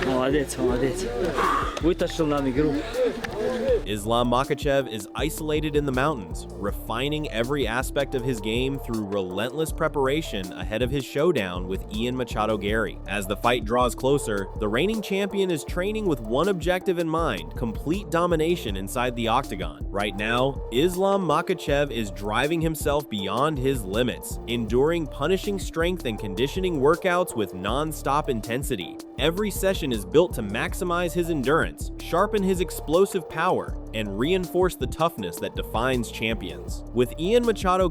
Молодец. Вытащил нам игру. Islam Makhachev is isolated in the mountains, refining every aspect of his game through relentless preparation ahead of his showdown with Ian Garry. As the fight draws closer, the reigning champion is training with one objective in mind: complete domination inside the octagon. Right now, Islam Makhachev is driving himself beyond his limits, enduring punishing strength and conditioning workouts with non-stop intensity. Every session is built to maximize his endurance, sharpen his explosive power, and reinforce the toughness that defines champions. With Ian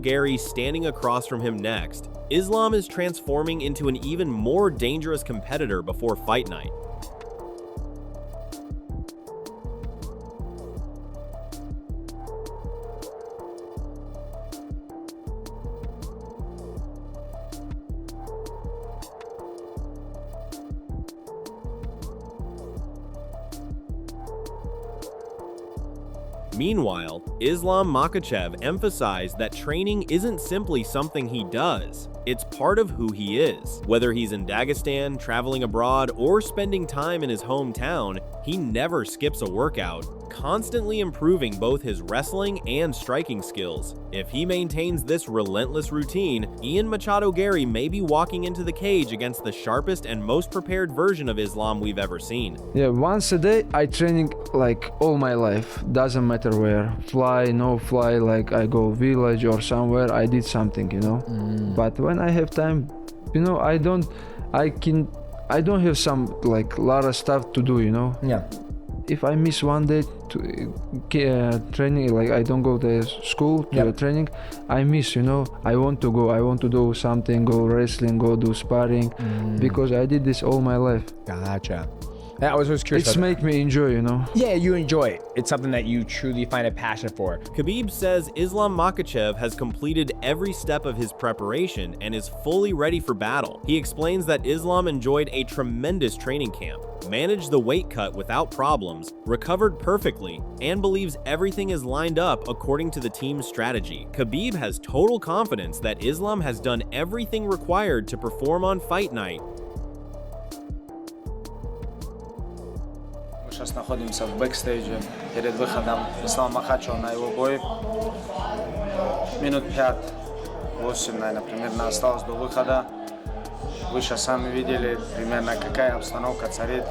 Garry standing across from him next, Islam is transforming into an even more dangerous competitor before fight night. Meanwhile, Islam Makhachev emphasized that training isn't simply something he does, it's part of who he is. Whether he's in Dagestan, traveling abroad, or spending time in his hometown, he never skips a workout, constantly improving both his wrestling and striking skills. If he maintains this relentless routine, Ian Garry may be walking into the cage against the sharpest and most prepared version of Islam we've ever seen. Yeah, once a day I training like all my life, doesn't matter where, fly, no fly, like I go village or somewhere, I did something, you know. But when I have time, you know, I don't have some like lot of stuff to do, you know. Yeah. If I miss one day to training, like I don't go to school to the training, I miss, you know. I want to go, I want to do something, go wrestling, go do sparring, because I did this all my life. Gotcha. I was just curious. It's make me enjoy, you know. Yeah, you enjoy it. It's something that you truly find a passion for. Khabib says Islam Makhachev has completed every step of his preparation and is fully ready for battle. He explains that Islam enjoyed a tremendous training camp, managed the weight cut without problems, recovered perfectly, and believes everything is lined up according to the team's strategy. Khabib has total confidence that Islam has done everything required to perform on fight night. Сейчас находимся в бэкстейдже перед выходом Ислама Макхачева на его бой. Минут 5-8, наверное, примерно осталось до выхода. Вы сейчас сами видели примерно какая обстановка царит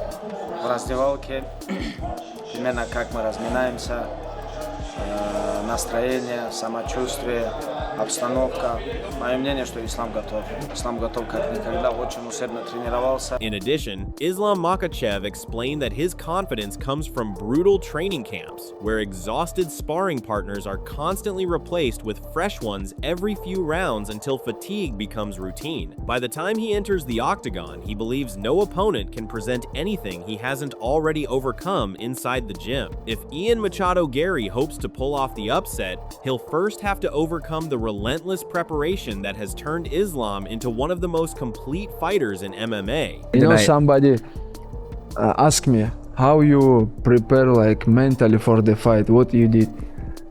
в раздевалке, примерно как мы разминаемся, настроение, самочувствие, обстановка. Мое мнение, что Ислам готов. Ислам готов как никогда, очень усердно тренировался. In addition, Islam Makhachev explained that his confidence comes from brutal training camps, where exhausted sparring partners are constantly replaced with fresh ones every few rounds until fatigue becomes routine. By the time he enters the octagon, he believes no opponent can present anything he hasn't already overcome inside the gym. If Ian Garry hopes to pull off the upset, he'll first have to overcome the relentless preparation that has turned Islam into one of the most complete fighters in MMA. You know, somebody asked me how you prepare like mentally for the fight, what you did.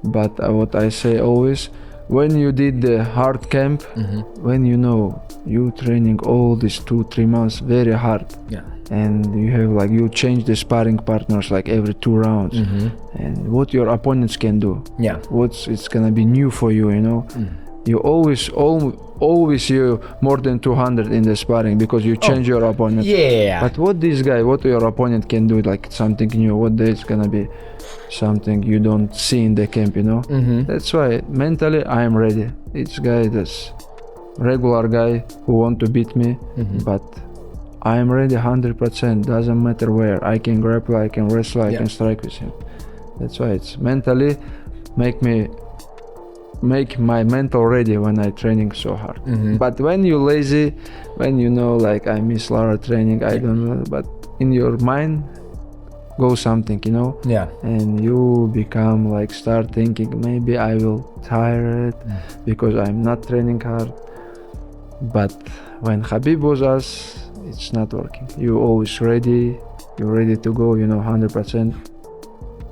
But what I say always, when you did the hard camp, when you know you training all these 2-3 months very hard, and you have like you change the sparring partners like every 2 rounds, and what your opponents can do, it's gonna be new for you, you know. You always you more than 200 in the sparring because you change your opponent. But what your opponent can do, like something new, what day it's gonna be something you don't see in the camp, you know. That's why mentally I am ready. It's guy that's regular guy who want to beat me, but I am ready 100%. Doesn't matter where. I can grapple, I can wrestle, I can strike with him. That's why it's mentally make my mental ready when I training so hard. But when you lazy, when you know like I miss a lot of training, I don't know, but in your mind go something, you know. And you become like start thinking maybe I will tire it because I'm not training hard. But when Khabib was us, it's not working. You always ready, you're ready to go, you know, 100%.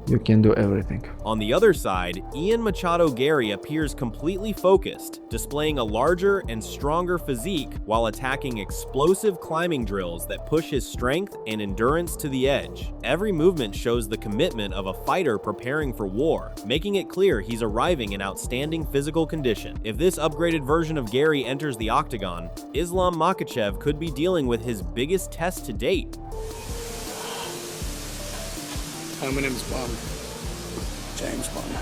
you can do everything. On the other side, Ian Machado Garry appears completely focused, displaying a larger and stronger physique while attacking explosive climbing drills that push his strength and endurance to the edge. Every movement shows the commitment of a fighter preparing for war, making it clear he's arriving in outstanding physical condition. If this upgraded version of Garry enters the octagon, Islam Makhachev could be dealing with his biggest test to date. My name's Bond. James Bond.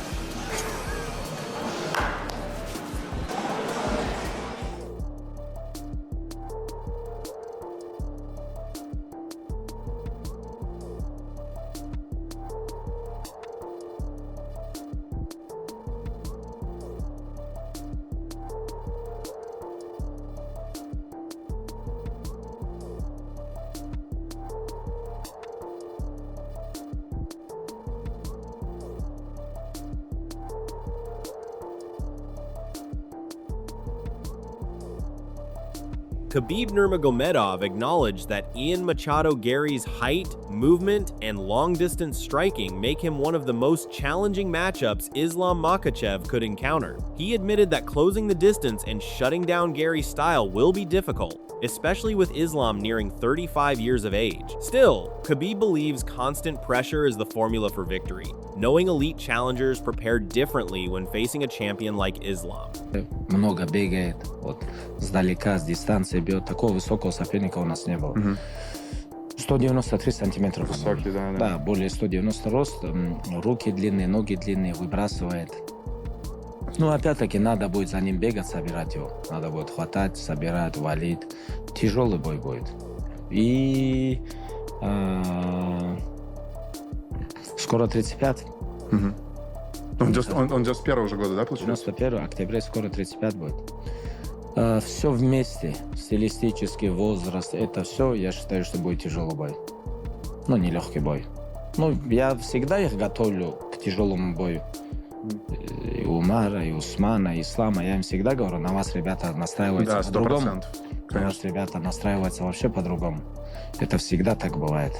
Khabib Nurmagomedov acknowledged that Ian Machado Garry's height, movement, and long-distance striking make him one of the most challenging matchups Islam Makhachev could encounter. He admitted that closing the distance and shutting down Garry's style will be difficult, especially with Islam nearing 35 years of age. Still, Khabib believes constant pressure is the formula for victory, knowing elite challengers prepare differently when facing a champion like Islam. Много бегает, вот сдалека, с дистанции бьет. Такого высокого соперника у нас не было. 193 сантиметра. Высокий, да. Да, более 190 рост, руки длинные, ноги длинные, выбрасывает. Ну, опять-таки, надо будет за ним бегать, собирать его. Надо будет хватать, собирать, валить. Тяжелый бой будет. И скоро 35. Он 91 уже года, да, получается? 91 октября, скоро 35 будет. Все вместе, стилистический возраст, это все, я считаю, что будет тяжелый бой. Ну, не легкий бой. Ну, я всегда их готовлю к тяжелому бою. И Умара, и Усмана, и Ислама. Я им всегда говорю, на вас, ребята, настраиваются Да, по-другому. 100%. На вас, ребята, настраиваются вообще по-другому. Это всегда так бывает.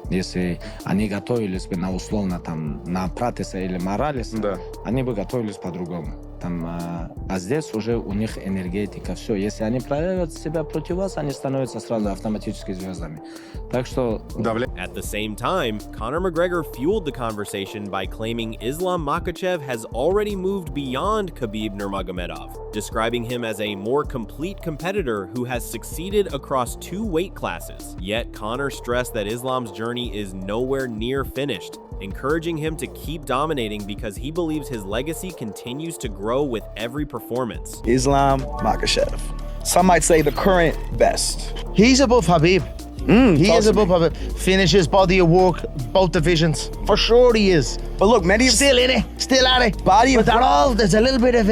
Если они готовились бы на условно там на Пратиса или Моралеса, Да. они бы готовились по-другому. Там, а здесь уже у них энергетика, все. Если они проявят себя против вас, они становятся сразу автоматически звездами. Так что... At the same time, Conor McGregor fueled the conversation by claiming Islam Makhachev has already moved beyond Khabib Nurmagomedov, describing him as a more complete competitor who has succeeded across 2 weight classes. Yet Conor stressed that Islam's journey is nowhere near finished, encouraging him to keep dominating because he believes his legacy continues to grow with every performance. Islam Makhachev. Some might say the current best. He's above Khabib. He is above Khabib. Finishes, body of work, both divisions. For sure he is. But look, many still in it, still at it. Body, but they're all, there's a little bit of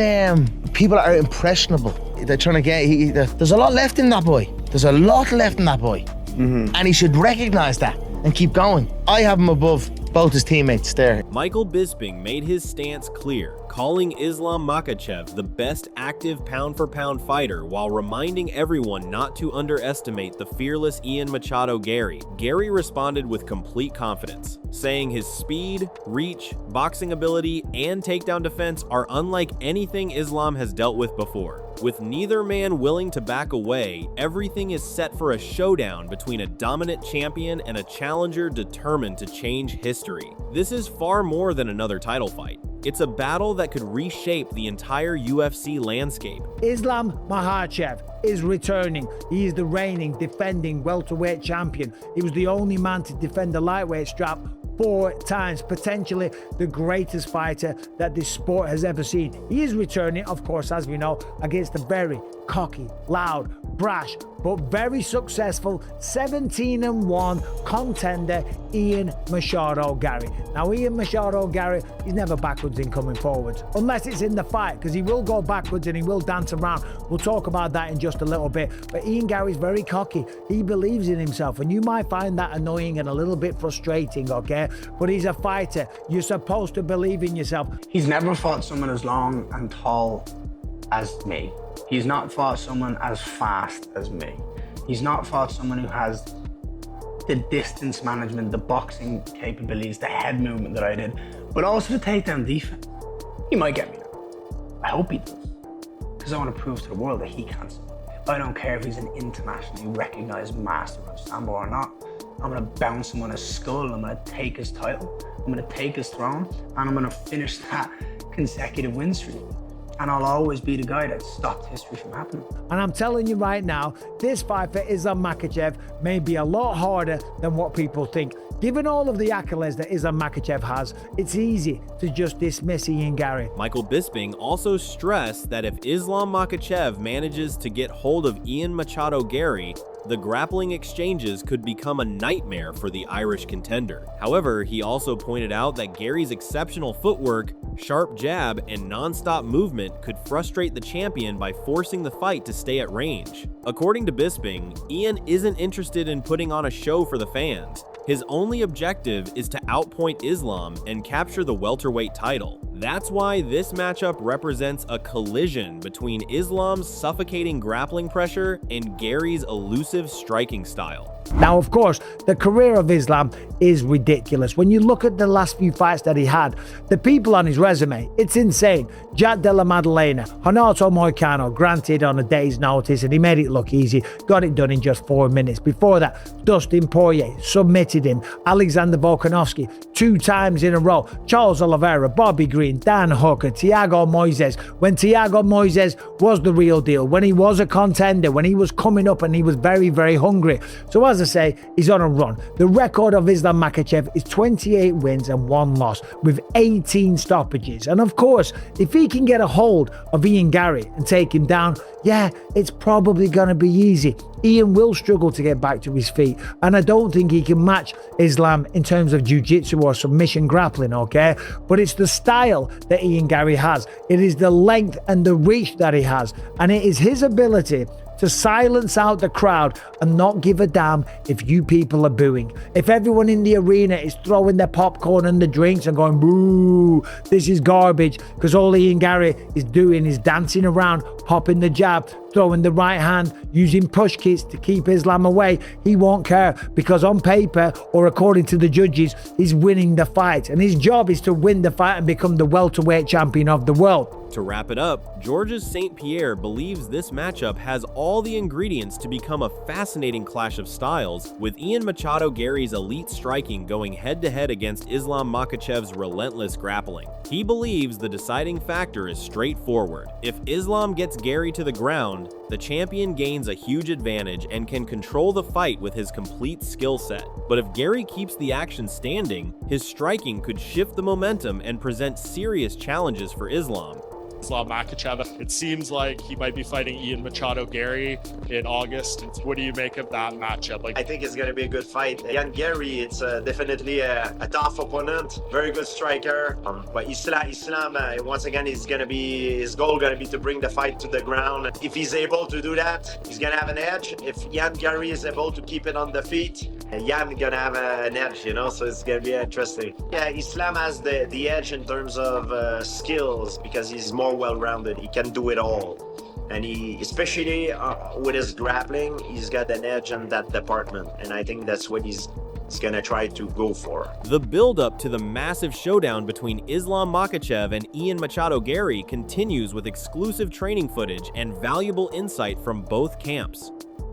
people are impressionable. They're trying to get, there's a lot left in that boy. There's a lot left in that boy. And he should recognize that and keep going. I have him above both his teammates there. Michael Bisping made his stance clear, calling Islam Makhachev the best active pound-for-pound fighter while reminding everyone not to underestimate the fearless Ian Machado Garry. Garry responded with complete confidence, saying his speed, reach, boxing ability, and takedown defense are unlike anything Islam has dealt with before. With neither man willing to back away, everything is set for a showdown between a dominant champion and a challenger determined to change history. This is far more than another title fight. It's a battle that could reshape the entire UFC landscape. Islam Makhachev is returning. He is the reigning, defending welterweight champion. He was the only man to defend the lightweight strap 4 times, potentially the greatest fighter that this sport has ever seen. He is returning, of course, as we know, against a very cocky, loud, brash, but very successful 17-1 contender, Ian Machado Garry. Now, Ian Machado Garry, he's never backwards in coming forwards, unless it's in the fight, because he will go backwards and he will dance around. We'll talk about that in just a little bit. But Ian Garry's very cocky. He believes in himself, and you might find that annoying and a little bit frustrating, okay? But he's a fighter. You're supposed to believe in yourself. He's never fought someone as long and tall as me. He's not fought someone as fast as me. He's not fought someone who has the distance management, the boxing capabilities, the head movement that I did, but also the takedown defense. He might get me now. I hope he does, because I want to prove to the world that he can. I don't care if he's an internationally recognized master of Sambo or not. I'm gonna bounce him on his skull, I'm gonna take his title, I'm gonna take his throne, and I'm gonna finish that consecutive win streak. And I'll always be the guy that stopped history from happening. And I'm telling you right now, this fight for Islam Makhachev may be a lot harder than what people think. Given all of the accolades that Islam Makhachev has, it's easy to just dismiss Ian Garry. Michael Bisping also stressed that if Islam Makhachev manages to get hold of Ian Machado Garry, the grappling exchanges could become a nightmare for the Irish contender. However, he also pointed out that Garry's exceptional footwork, sharp jab, and non-stop movement could frustrate the champion by forcing the fight to stay at range. According to Bisping, Ian isn't interested in putting on a show for the fans. His only objective is to outpoint Islam and capture the welterweight title. That's why this matchup represents a collision between Islam's suffocating grappling pressure and Garry's elusive striking style. Now, of course, the career of Islam is ridiculous. When you look at the last few fights that he had, the people on his resume, it's insane. Jack Della Maddalena, Renato Moicano, granted on a day's notice, and he made it look easy, got it done in just 4 minutes. Before that, Dustin Poirier submitted him. Alexander Volkanovski, 2 times in a row. Charles Oliveira, Bobby Green, Dan Hooker, Thiago Moises. When Thiago Moises was the real deal, when he was a contender, when he was coming up and he was very, very hungry. So as I say, he's on a run. The record of Islam Makhachev is 28 wins and 1 loss with 18 stoppages. And of course, if he can get a hold of Ian Garry and take him down, yeah, it's probably going to be easy. Ian will struggle to get back to his feet, and I don't think he can match Islam in terms of jiu-jitsu or submission grappling, okay? But it's the style that Ian Garry has. It is the length and the reach that he has, and it is his ability to silence out the crowd and not give a damn if you people are booing. If everyone in the arena is throwing their popcorn and the drinks and going, boo, this is garbage, because all Ian Garry is doing is dancing around, popping the jab, throwing the right hand, using push kicks to keep Islam away, he won't care, because on paper, or according to the judges, he's winning the fight, and his job is to win the fight and become the welterweight champion of the world. To wrap it up, Georges St. Pierre believes this matchup has all the ingredients to become a fascinating clash of styles, with Ian Machado Garry's elite striking going head-to-head against Islam Makhachev's relentless grappling. He believes the deciding factor is straightforward. If Islam gets Garry to the ground, the champion gains a huge advantage and can control the fight with his complete skill set. But if Garry keeps the action standing, his striking could shift the momentum and present serious challenges for Islam. Islam Makhachev. It seems like he might be fighting Ian Machado Garry in August. What do you make of that matchup? I think it's going to be a good fight. Ian Garry, it's definitely a tough opponent, very good striker. But Islam, once again, his goal going to be to bring the fight to the ground. If he's able to do that, he's going to have an edge. If Ian Garry is able to keep it on the feet, Ian going to have an edge, so it's going to be interesting. Yeah, Islam has the edge in terms of skills, because he's more well-rounded. He can do it all, and he, especially with his grappling, he's got an edge in that department, and I think that's what he's gonna try to go for. The build-up to the massive showdown between Islam Makhachev and Ian Machado Garry continues with exclusive training footage and valuable insight from both camps.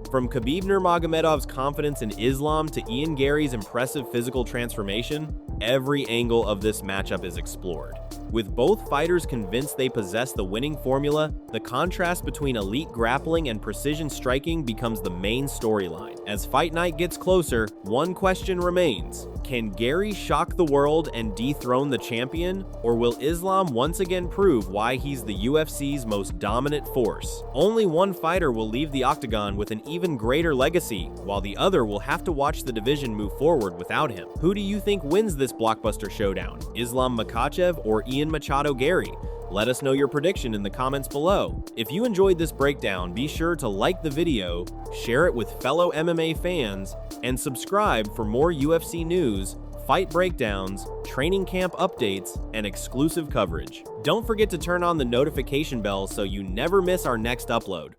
From Khabib Nurmagomedov's confidence in Islam to Ian Garry's impressive physical transformation, every angle of this matchup is explored. With both fighters convinced they possess the winning formula, the contrast between elite grappling and precision striking becomes the main storyline. As fight night gets closer, one question remains: can Garry shock the world and dethrone the champion, or will Islam once again prove why he's the UFC's most dominant force? Only one fighter will leave the octagon with an even greater legacy, while the other will have to watch the division move forward without him. Who do you think wins this blockbuster showdown? Islam Makhachev or Ian Machado Garry? Let us know your prediction in the comments below. If you enjoyed this breakdown, be sure to like the video, share it with fellow MMA fans, and subscribe for more UFC news, fight breakdowns, training camp updates, and exclusive coverage. Don't forget to turn on the notification bell so you never miss our next upload.